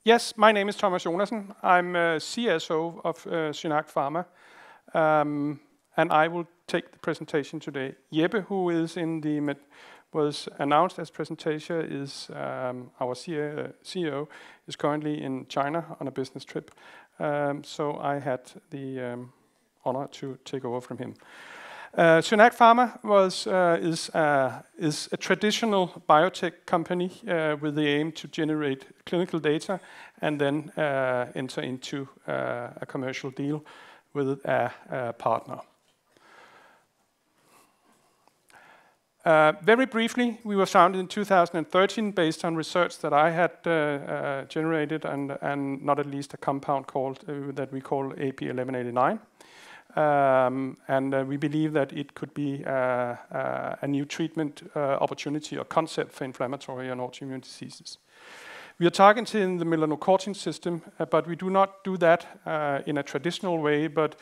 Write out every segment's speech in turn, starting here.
Yes, my name is Thomas Jonassen. I'm CSO of SynAct Pharma, and I will take the presentation today. Jeppe, who is was announced as presentator, is our CEO, is currently in China on a business trip. So I had the honor to take over from him. SynAct Pharma is a traditional biotech company with the aim to generate clinical data and then enter into a commercial deal with a partner. Very briefly, we were founded in 2013 based on research that I had generated and not at least a compound called that we call AP1189. We believe that it could be a new treatment opportunity or concept for inflammatory and autoimmune diseases. We are targeting the melanocortin system, but we do not do that in a traditional way, but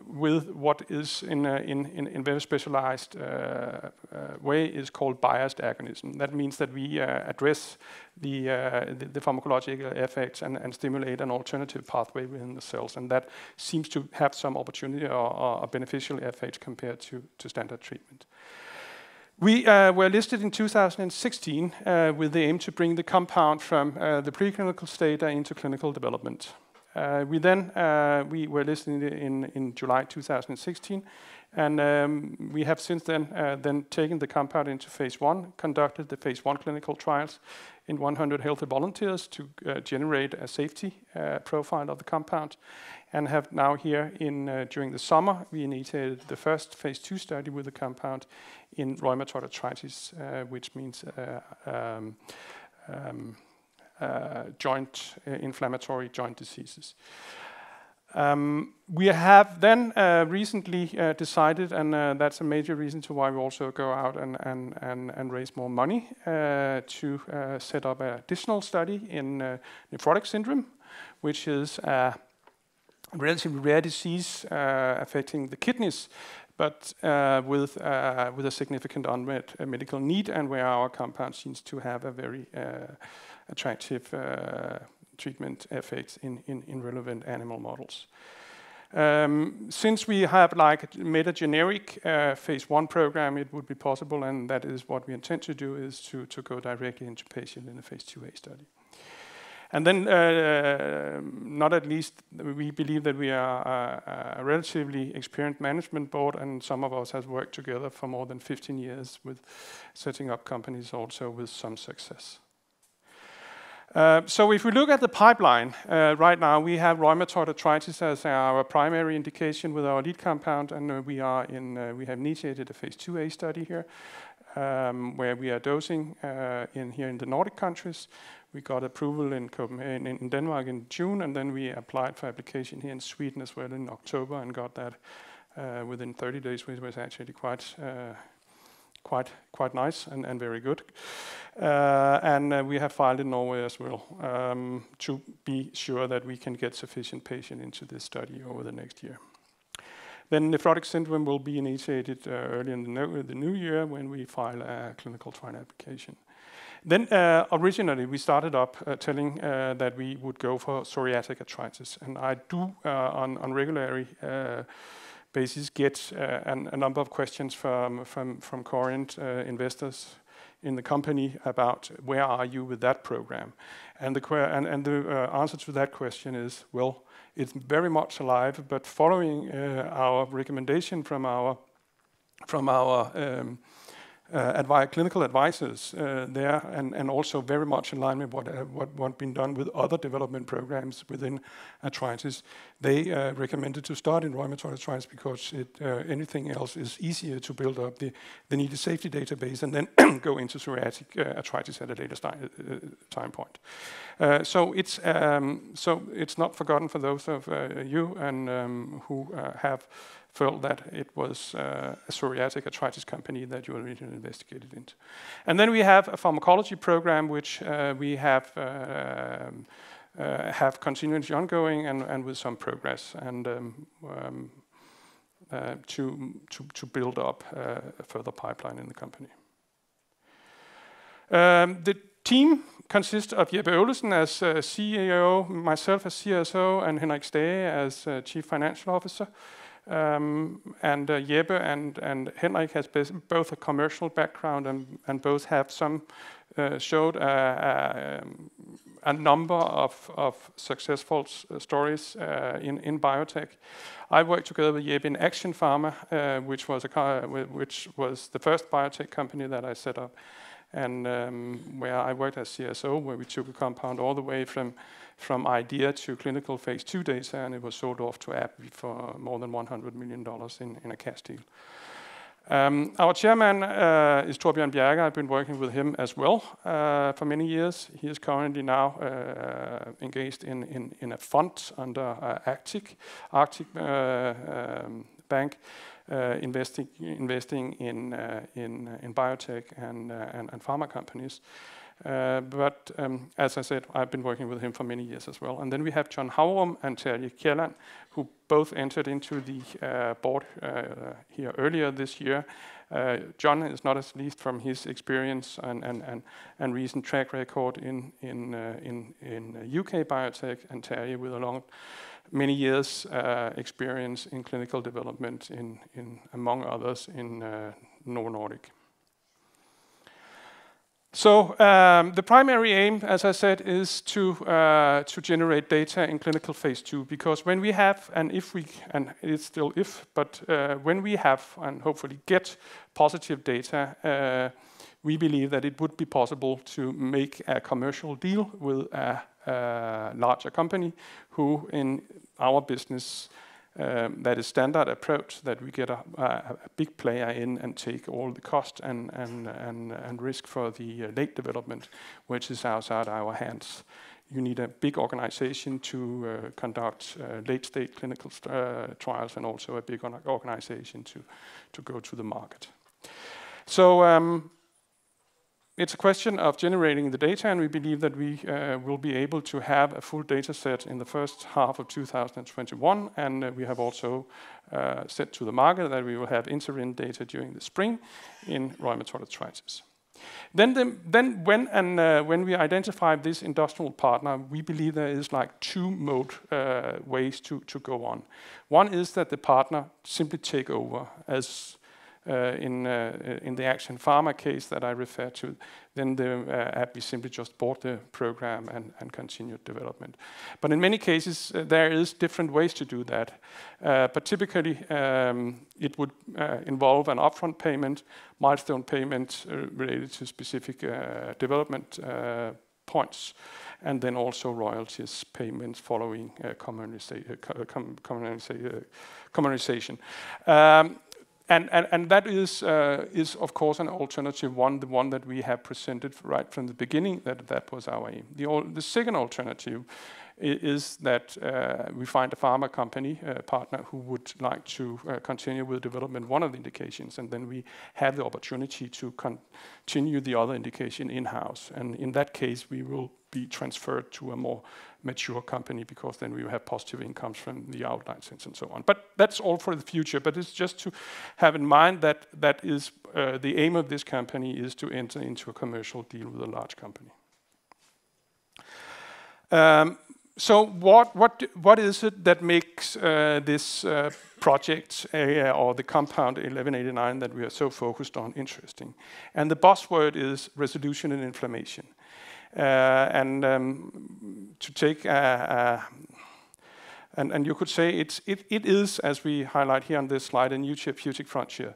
with what is in very specialized way is called biased agonism. That means that we address the pharmacological effects and stimulate an alternative pathway within the cells, and that seems to have some opportunity or beneficial effects compared to standard treatment. We were listed in 2016 with the aim to bring the compound from the preclinical state into clinical development. We were listed in July 2016, and we have since then taken the compound into phase 1, conducted the phase 1 clinical trials in 100 healthy volunteers to generate a safety profile of the compound, and have now here during the summer we initiated the first phase 2 study with the compound in rheumatoid arthritis, which means inflammatory joint diseases. We have then recently decided, and that's a major reason to why we also go out and raise more money, to set up an additional study in nephrotic syndrome, which is a relatively rare disease affecting the kidneys, but with a significant unmet medical need, and where our compound seems to have a very attractive treatment effects in relevant animal models. Since we have made a generic phase 1 program, it would be possible, and that is what we intend to do, is to go directly into patient in a phase 2A study. And then, not at least, we believe that we are a relatively experienced management board, and some of us have worked together for more than 15 years with setting up companies also with some success. So if we look at the pipeline, right now we have rheumatoid arthritis as our primary indication with our lead compound, and we have initiated a phase 2A study here, where we are dosing here in the Nordic countries. We got approval in Copenhagen, in Denmark in June, and then we applied for application here in Sweden as well in October, and got that within 30 days, which was actually quite nice and very good. We have filed in Norway as well, to be sure that we can get sufficient patient into this study over the next year. Then nephrotic syndrome will be initiated early in the new year when we file a clinical trial application. Then originally we started up telling that we would go for psoriatic arthritis, and I do on regular basis get a number of questions from current investors in the company about where are you with that program, and the answer to that question is, well, it's very much alive, but following our recommendation from our clinical advisors there, and also very much in line with what been done with other development programs within arthritis. They recommended to start in rheumatoid arthritis because anything else is easier to build up the needed safety database and then go into psoriatic arthritis at a later time point. So it's not forgotten for those of you and who have felt that it was a psoriatic arthritis company that you originally investigated into. And then we have a pharmacology program which we have continuously ongoing and with some progress, and to build up a further pipeline in the company. The team consists of Jeppe Olesen as CEO, myself as CSO, and Henrik Stage as Chief Financial Officer. And Jeppe and Henrik has both a commercial background and both have showed a number of successful stories in biotech. I worked together with Jeppe in Action Pharma, which was the first biotech company that I set up, and where I worked as CSO, where we took a compound all the way from idea to clinical phase 2 data, and it was sold off to AbbVie for more than $100 million in a cash deal. Our chairman is Torbjørn Bjerke. I've been working with him as well for many years. He is currently now engaged in a fund under Arctic Bank, investing in biotech and pharma companies. But as I said, I've been working with him for many years as well. And then we have John Havrum and Terje Kjelland, who both entered into the board here earlier this year. John is not as least from his experience and recent track record in UK biotech, and Terje with many years experience in clinical development in among others in Novo Nordisk. So the primary aim, as I said, is to generate data in clinical phase 2, because when we have, and it's still if, but when we have and hopefully get positive data, we believe that it would be possible to make a commercial deal with a larger company who, in our business, that is standard approach, that we get a big player in and take all the cost and risk for the late development, which is outside our hands. You need a big organization to conduct late-stage clinical trials, and also a big organization to go to the market. So it's a question of generating the data, and we believe that we will be able to have a full data set in the first half of 2021, and we have also said to the market that we will have interim data during the spring in rheumatoid arthritis. Then when we identify this industrial partner, we believe there is like two ways to go on. One is that the partner simply take over, as in the Action Pharma case that I referred to. Then the AbbVie simply just bought the program and continued development. But in many cases, there is different ways to do that. But typically, it would involve an upfront payment, milestone payment related to specific development points, and then also royalties payments following commercialization. And that is of course an alternative one, the one that we have presented right from the beginning, that was our aim. The second alternative is that we find a pharma company partner who would like to continue with development one of the indications, and then we have the opportunity to continue the other indication in-house. And in that case, we will be transferred to a more mature company, because then we will have positive incomes from the out-license and so on. But that's all for the future. But it's just to have in mind that that is the aim of this company, is to enter into a commercial deal with a large company. So what is it that makes this project or the compound 1189 that we are so focused on interesting? And the buzzword is resolution and inflammation. To take and you could say it is, as we highlight here on this slide, a new therapeutic frontier.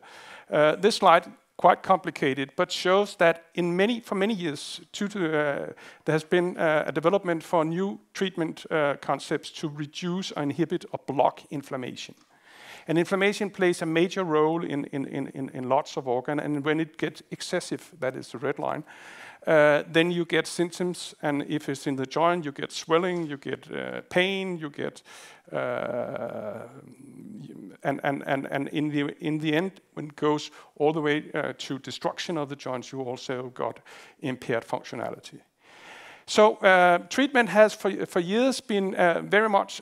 This slide quite complicated, but shows that for many years, there has been a development for new treatment concepts to reduce, or inhibit, or block inflammation. And inflammation plays a major role in lots of organs, and when it gets excessive, that is the red line, then you get symptoms, and if it's in the joint, you get swelling, you get pain, you get and in the end, when it goes all the way to destruction of the joints, you also got impaired functionality. So treatment has for years been very much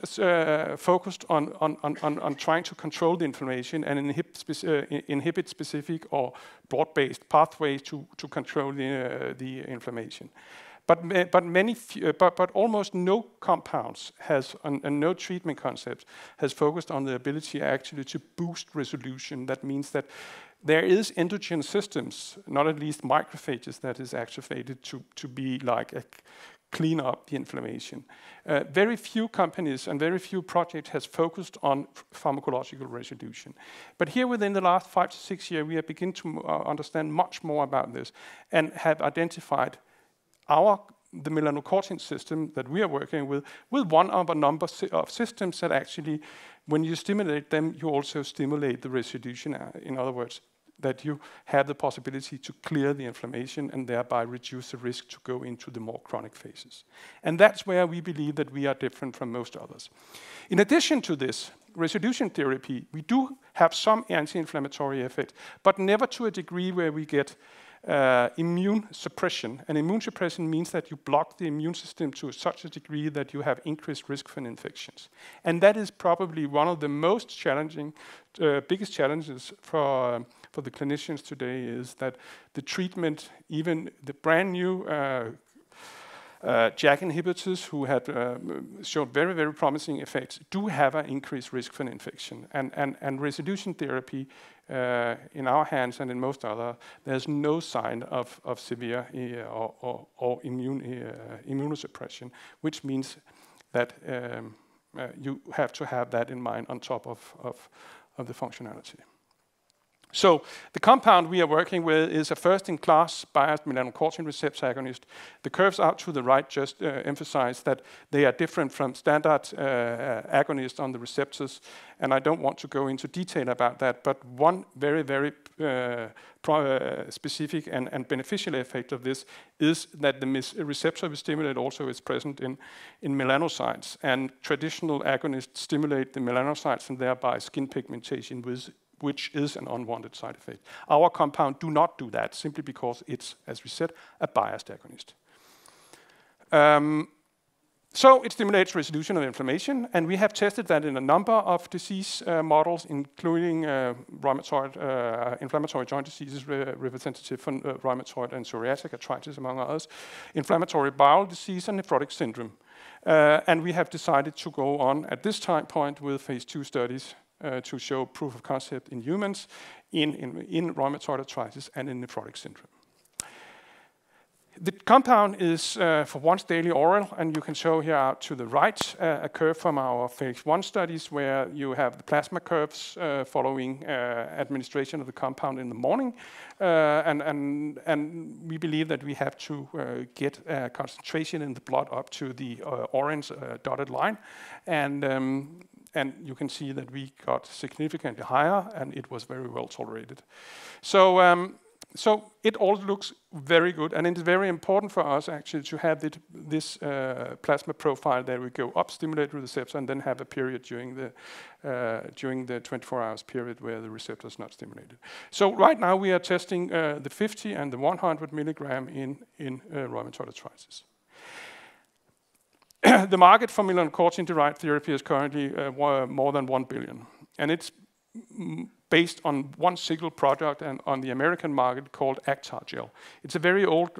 focused on trying to control the inflammation and inhibit specific or broad-based pathways to control the inflammation. But almost no compounds and no treatment concepts has focused on the ability actually to boost resolution. That means that there is endogenous systems, not at least macrophages, that is activated to be like clean up the inflammation. Very few companies and very few projects has focused on pharmacological resolution. But here within the last 5 to 6 years, we have begun to understand much more about this and have identified the melanocortin system that we are working with one of a number of systems that actually, when you stimulate them, you also stimulate the resolution. In other words, that you have the possibility to clear the inflammation and thereby reduce the risk to go into the more chronic phases. And that's where we believe that we are different from most others. In addition to this, resolution therapy, we do have some anti-inflammatory effect, but never to a degree where we get immune suppression. And immune suppression means that you block the immune system to such a degree that you have increased risk for infections. And that is probably one of the most challenging, biggest challenges for the clinicians today, is that the treatment, even the brand new JAK inhibitors who had showed very, very promising effects, do have an increased risk for an infection. And resolution therapy, in our hands and in most other, there's no sign of severe or immunosuppression, which means that you have to have that in mind on top of the functionality. So the compound we are working with is a first-in-class biased melanocortin receptor agonist. The curves out to the right just emphasize that they are different from standard agonists on the receptors, and I don't want to go into detail about that, but one very, very specific and beneficial effect of this is that the receptor we stimulate also is present in melanocytes, and traditional agonists stimulate the melanocytes and thereby skin pigmentation, which is an unwanted side effect. Our compound do not do that, simply because it's, as we said, a biased agonist. So it stimulates resolution of inflammation, and we have tested that in a number of disease models, including inflammatory joint diseases representative from rheumatoid and psoriatic arthritis, among others, inflammatory bowel disease, and nephrotic syndrome. And we have decided to go on at this time point with phase 2 studies to show proof of concept in humans in rheumatoid arthritis and in nephrotic syndrome. The compound is for once daily oral, and you can show here out to the right a curve from our phase 1 studies where you have the plasma curves following administration of the compound in the morning, and we believe that we have to get concentration in the blood up to the orange dotted line, and you can see that we got significantly higher, and it was very well tolerated. So it all looks very good, and it's very important for us actually to have this plasma profile that we go up, stimulate the receptor, and then have a period during the 24 hours period where the receptor is not stimulated. So right now we are testing the 50 and the 100 milligram in rheumatoid arthritis. The market for melanocortin-derived therapy is currently more than 1 billion, and it's based on one single product and on the American market called Actar gel. It's a very old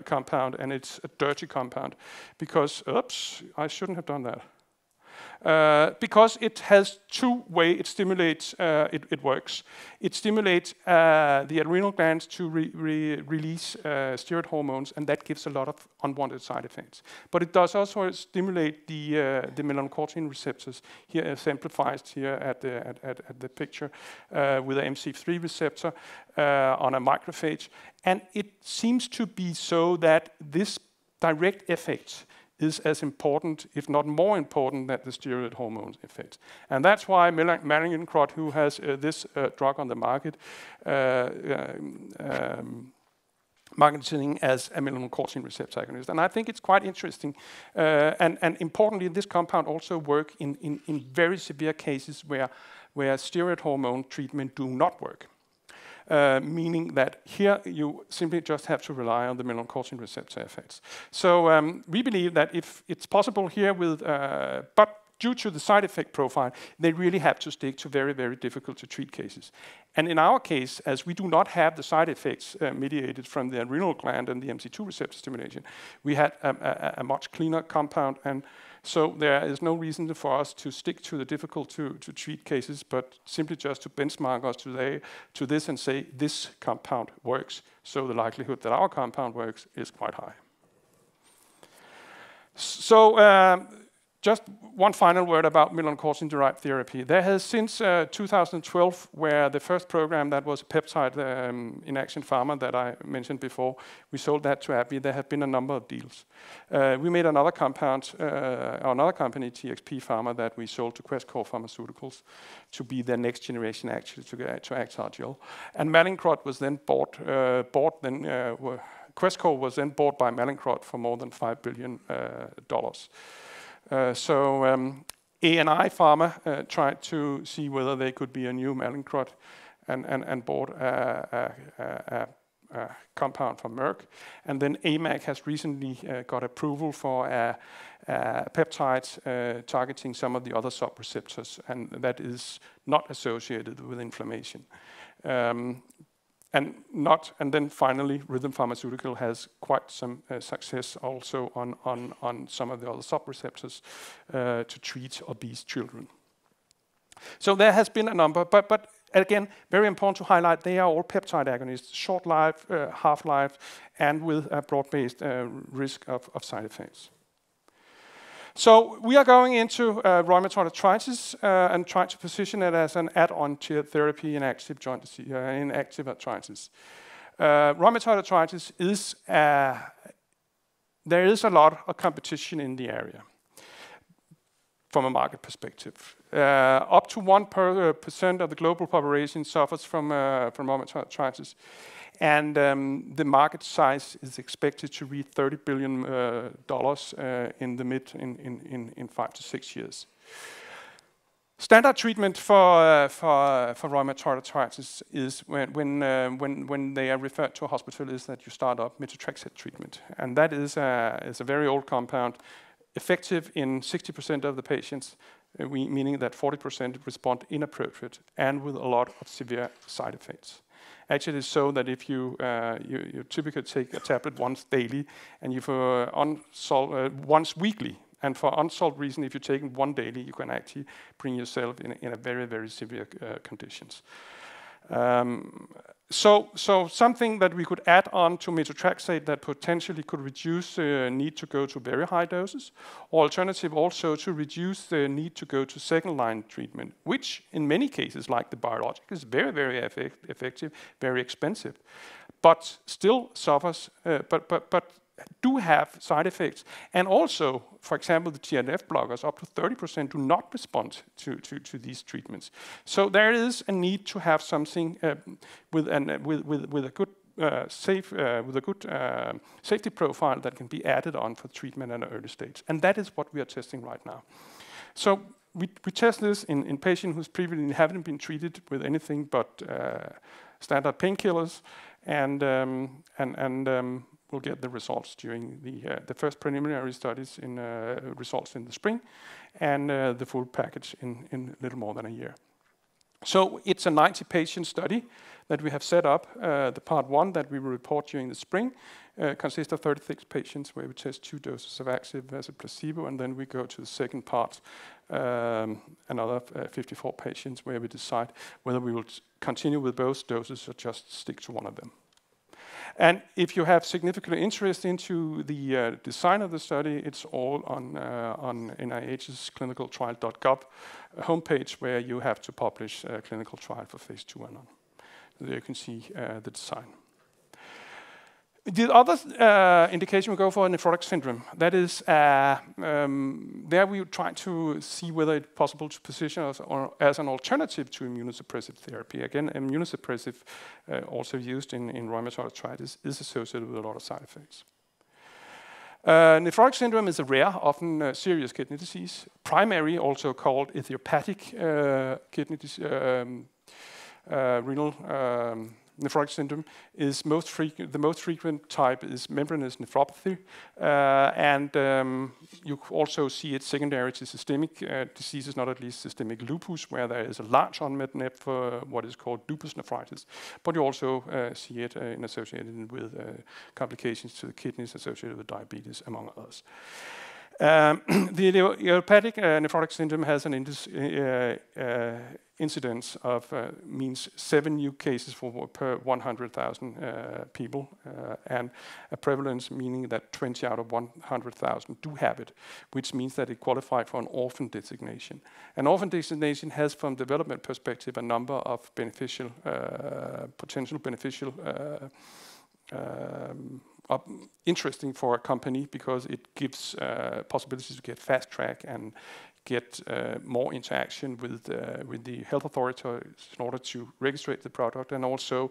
compound, and it's a dirty compound because, oops, I shouldn't have done that. Because it has two ways it stimulates, it works. It stimulates the adrenal glands to release steroid hormones, and that gives a lot of unwanted side effects. But it does also stimulate the melanocortin receptors, here exemplified here at the picture with an MC3 receptor on a macrophage. And it seems to be so that this direct effect is as important, if not more important, than the steroid hormone effect. And that's why Mallinckrodt, who has this drug on the market, marketing as a melanocortin receptor agonist. And I think it's quite interesting. And importantly, this compound also works in very severe cases where steroid hormone treatment do not work. meaning that here you simply just have to rely on the melanocortin receptor effects. So we believe that if it's possible here with, but due to the side effect profile, they really have to stick to very, very difficult to treat cases. And in our case, as we do not have the side effects mediated from the adrenal gland and the MC2 receptor stimulation, we had a much cleaner compound, and so there is no reason for us to stick to the difficult to treat cases, but simply just to benchmark us to this and say this compound works. So the likelihood that our compound works is quite high. So just one final word about melanocortin-derived therapy. There has since 2012, where the first program that was a peptide in SynAct Pharma that I mentioned before, we sold that to AbbVie. There have been a number of deals. We made another compound, another company, TXP Pharma, that we sold to Questcor Pharmaceuticals to be their next generation actually to Actar gel. And Mallinckrodt was then Questcor was then bought by Mallinckrodt for more than $5 billion. ANI Pharma tried to see whether they could be a new Mallinckrodt and bought a compound from Merck. And then AMAC has recently got approval for a peptide targeting some of the other subreceptors, and that is not associated with inflammation. And then finally, Rhythm Pharmaceutical has quite some success also on some of the other subreceptors to treat obese children. So there has been a number, but again, very important to highlight, they are all peptide agonists, short life, half-life, and with a broad-based risk of side effects. So we are going into rheumatoid arthritis and trying to position it as an add-on to therapy in active joint disease, in active arthritis. Rheumatoid arthritis is, there is a lot of competition in the area from a market perspective. Up to 1% of the global population suffers from rheumatoid arthritis. And the market size is expected to reach $30 billion in 5 to 6 years. Standard treatment for rheumatoid arthritis is when they are referred to a hospital is that you start up methotrexate treatment, and that is a very old compound, effective in 60% of the patients, meaning that 40% respond inappropriate and with a lot of severe side effects. Actually, it's so that if you typically take a tablet once daily, and once weekly, and for unsolved reason, if you take it one daily, you can actually bring yourself in a very, very severe conditions. So something that we could add on to methotrexate that potentially could reduce the need to go to very high doses, or alternative also to reduce the need to go to second-line treatment, which in many cases, like the biologic, is very, very effective, very expensive, but still suffers, but do have side effects. And also, for example, the TNF blockers, up to 30% do not respond to these treatments. So there is a need to have something with a good safety profile that can be added on for treatment at an early stage. And that is what we are testing right now. So we test this in patients who previously haven't been treated with anything but standard painkillers, and we'll get the results during the first preliminary studies in results in the spring, and the full package in little more than a year. So it's a 90-patient study that we have set up. The part 1 that we will report during the spring consists of 36 patients where we test 2 doses of active versus placebo, and then we go to the second part, another 54 patients where we decide whether we will continue with both doses or just stick to one of them. And if you have significant interest into the design of the study, it's all on NIH's clinicaltrial.gov homepage, where you have to publish a clinical trial for phase 2 and on. There you can see the design. The other indication we go for nephrotic syndrome. That is, there we try to see whether it's possible to position us as an alternative to immunosuppressive therapy. Again, immunosuppressive, also used in rheumatoid arthritis, is associated with a lot of side effects. Nephrotic syndrome is a rare, often serious kidney disease. Primary, also called idiopathic kidney disease, renal nephrotic syndrome is the most frequent type is membranous nephropathy, and you also see it secondary to systemic diseases, not at least systemic lupus, where there is a large unmet need for what is called lupus nephritis, but you also see it associated with complications to the kidneys associated with diabetes, among others. The idiopathic nephrotic syndrome has an incidence of means 7 new cases per 100,000 people, and a prevalence meaning that 20 out of 100,000 do have it, which means that it qualifies for an orphan designation. An orphan designation has, from development perspective, a number of beneficial, potential beneficial interesting for a company, because it gives possibilities to get fast track and get more interaction with the health authorities in order to register the product, and also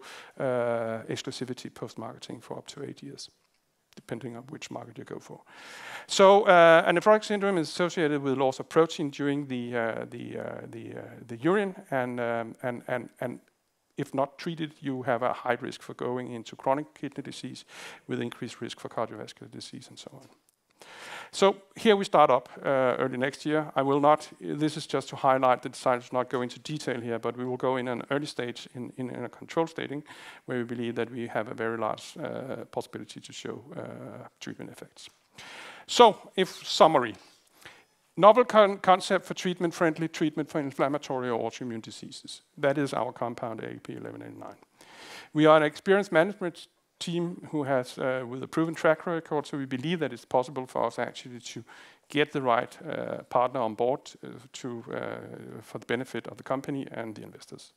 exclusivity post-marketing for up to 8 years, depending on which market you go for. So a nephrotic syndrome is associated with loss of protein during the urine, and if not treated, you have a high risk for going into chronic kidney disease with increased risk for cardiovascular disease and so on. So here we start up early next year. I will not, this is just to highlight the design, to not go into detail here, but we will go in an early stage in a control staging, where we believe that we have a very large possibility to show treatment effects. So, summary. Novel concept for treatment-friendly treatment for inflammatory or autoimmune diseases. That is our compound AP1189. We are an experienced management team who has with a proven track record, so we believe that it's possible for us actually to get the right partner on board for the benefit of the company and the investors.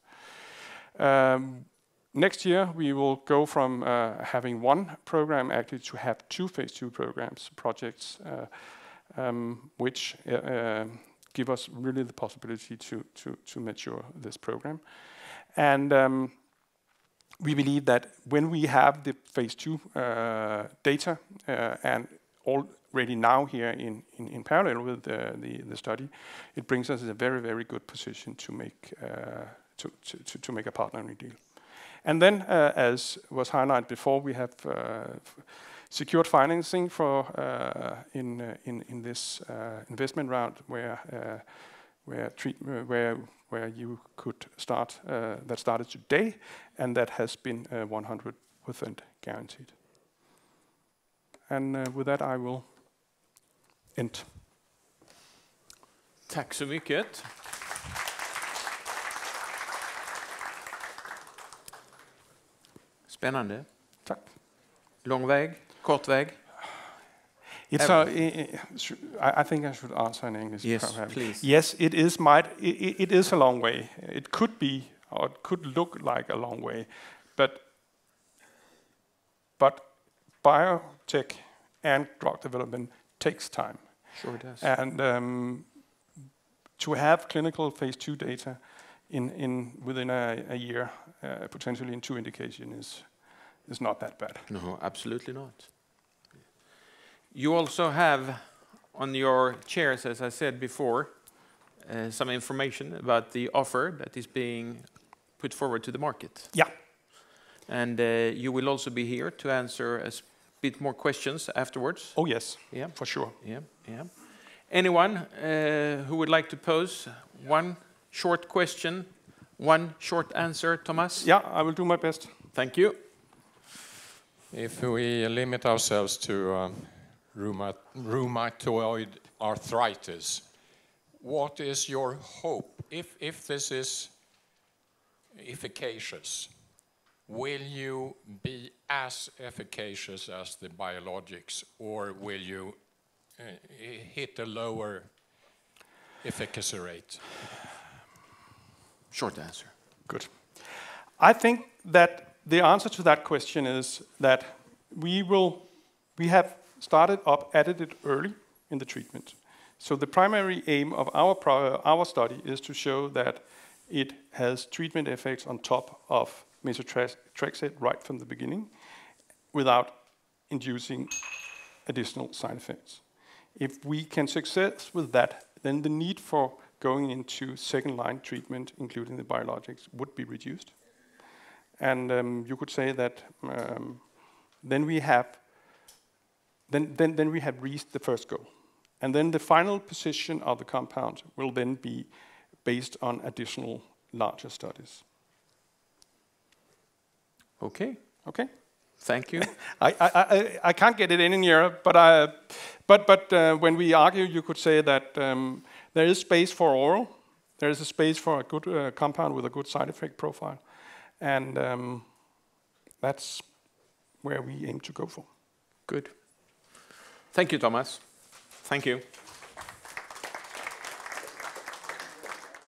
Next year, we will go from having one program actually to have 2 phase 2 projects, which give us really the possibility to mature this program. And we believe that when we have the phase 2 data, and already now here in parallel with the study, it brings us in a very, very good position to make a partnering deal. And then, as was highlighted before, we have secured financing for in this investment round, where you could start that started today, and that has been 100% guaranteed. And with that, I will end. Tack så mycket. Spännande. Tack. Lång väg, kort väg. It's I think I should answer in English. Yes, perhaps. please. Yes, it is a long way. It could be, or it could look like a long way, but biotech and drug development takes time. Sure it does. And to have clinical phase 2 data within a year, potentially in 2 indications, is not that bad. No, absolutely not. You also have on your chairs, as I said before, some information about the offer that is being put forward to the market. Yeah. And you will also be here to answer a bit more questions afterwards. Oh yes, yeah, for sure. Yeah, yeah. Anyone who would like to pose one short question, one short answer, Thomas? Yeah, I will do my best. Thank you. If we limit ourselves to rheumatoid arthritis, what is your hope? If this is efficacious, will you be as efficacious as the biologics, or will you hit a lower efficacy rate? Short answer. Good. I think that the answer to that question is that we have started up at it early in the treatment. So the primary aim of our study is to show that it has treatment effects on top of methotrexate right from the beginning, without inducing additional side effects. If we can success with that, then the need for going into second-line treatment, including the biologics, would be reduced. And you could say that then we have reached the first goal. And then the final position of the compound will then be based on additional larger studies. Okay. Okay. Thank you. I can't get it in Europe, but when we argue, you could say that there is space for oral. There is a space for a good compound with a good side effect profile, and that's where we aim to go for. Good. Thank you, Thomas. Thank you.